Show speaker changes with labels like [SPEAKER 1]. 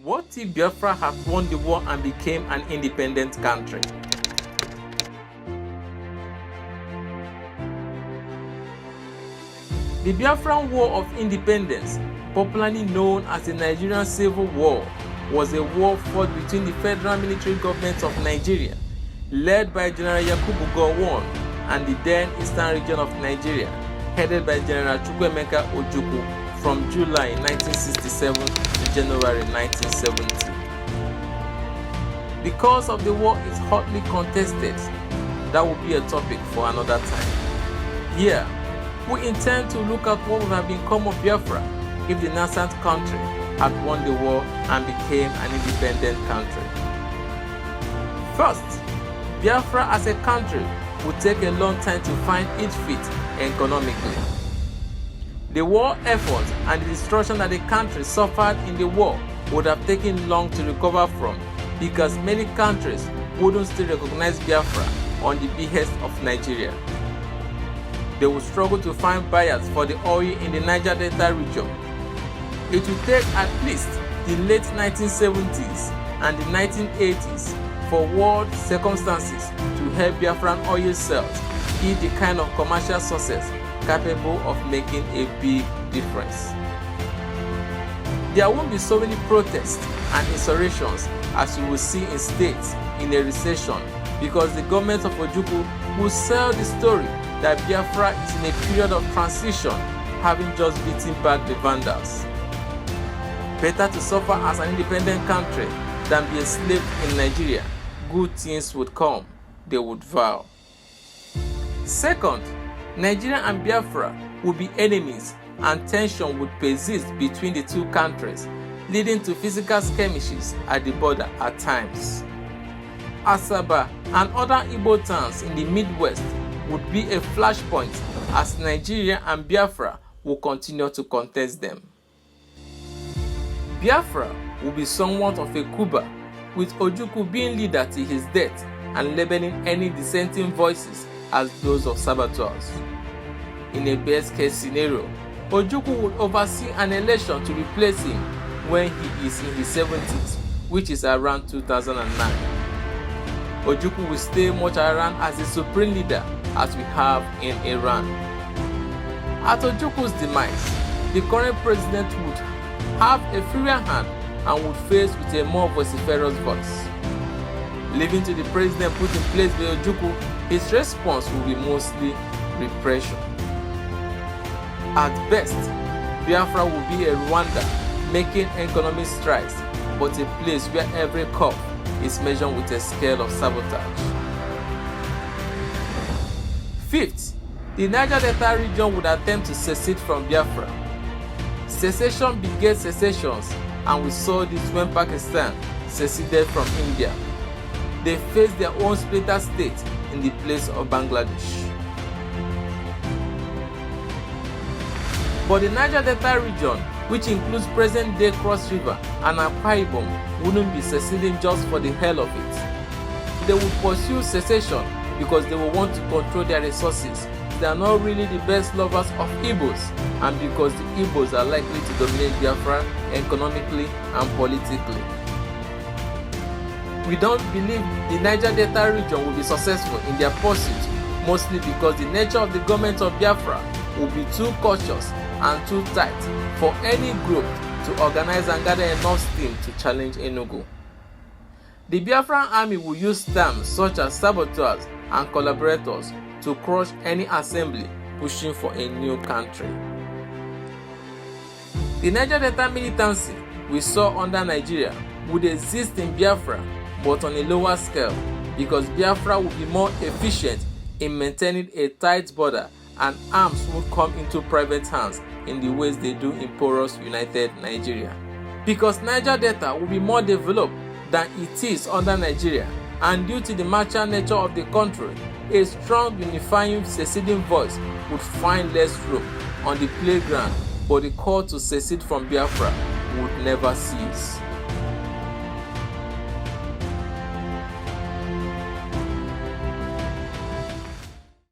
[SPEAKER 1] What if Biafra had won the war and became an independent country? The Biafran War of Independence, popularly known as the Nigerian Civil War, was a war fought between the federal military government of Nigeria, led by General Yakubu Gowon, and the then eastern region of Nigeria, headed by General Chukwuemeka Ojukwu from July 1967 to January 1970. Because of the war is hotly contested, that will be a topic for another time. Here, we intend to look at what would have become of Biafra if the nascent country had won the war and became an independent country. First, Biafra as a country would take a long time to find its feet economically. The war effort and the destruction that the country suffered in the war would have taken long to recover from, because many countries wouldn't still recognize Biafra on the behest of Nigeria. They would struggle to find buyers for the oil in the Niger Delta region. It would take at least the late 1970s and the 1980s for world circumstances to help Biafran oil sales yield the kind of commercial success capable of making a big difference. There won't be so many protests and insurrections as you will see in states in a recession, because the government of Ojukwu will sell the story that Biafra is in a period of transition, having just beaten back the Vandals. Better to suffer as an independent country than be a slave in Nigeria. Good things would come, they would vow. Second, Nigeria and Biafra would be enemies and tension would persist between the two countries, leading to physical skirmishes at the border at times. Asaba and other Igbo towns in the Midwest would be a flashpoint as Nigeria and Biafra will continue to contest them. Biafra will be somewhat of a Cuba, with Ojukwu being leader till his death and labeling any dissenting voices as those of saboteurs. In a best case scenario, Ojukwu would oversee an election to replace him when he is in his 70s, which is around 2009. Ojukwu will stay much around as the supreme leader as we have in Iran. At Ojukwu's demise, the current president would have a freer hand and would face with a more vociferous voice. Leaving to the president put in place by Ojukwu, his response will be mostly repression. At best, Biafra will be a Rwanda making economic strides, but a place where every cough is measured with a scale of sabotage. Fifth, the Niger Delta region would attempt to secede from Biafra. Secession begets secessions, and we saw this when Pakistan seceded from India. They faced their own splinter state in the place of Bangladesh. But the Niger Delta region, which includes present-day Cross River and Akwa Ibom, wouldn't be seceding just for the hell of it. They would pursue secession because they will want to control their resources. They are not really the best lovers of Igbos, and because the Igbos are likely to dominate Biafra economically and politically. We don't believe the Niger Delta region will be successful in their pursuit, mostly because the nature of the government of Biafra will be too cautious and too tight for any group to organize and gather enough steam to challenge Enugu. The Biafran army will use terms such as saboteurs and collaborators to crush any assembly pushing for a new country. The Niger Delta militancy we saw under Nigeria would exist in Biafra, but on a lower scale, because Biafra would be more efficient in maintaining a tight border and arms would come into private hands in the ways they do in porous united Nigeria. Because Niger Delta will be more developed than it is under Nigeria, and due to the martial nature of the country, a strong unifying seceding voice would find less room on the playground, but the call to secede from Biafra would never cease.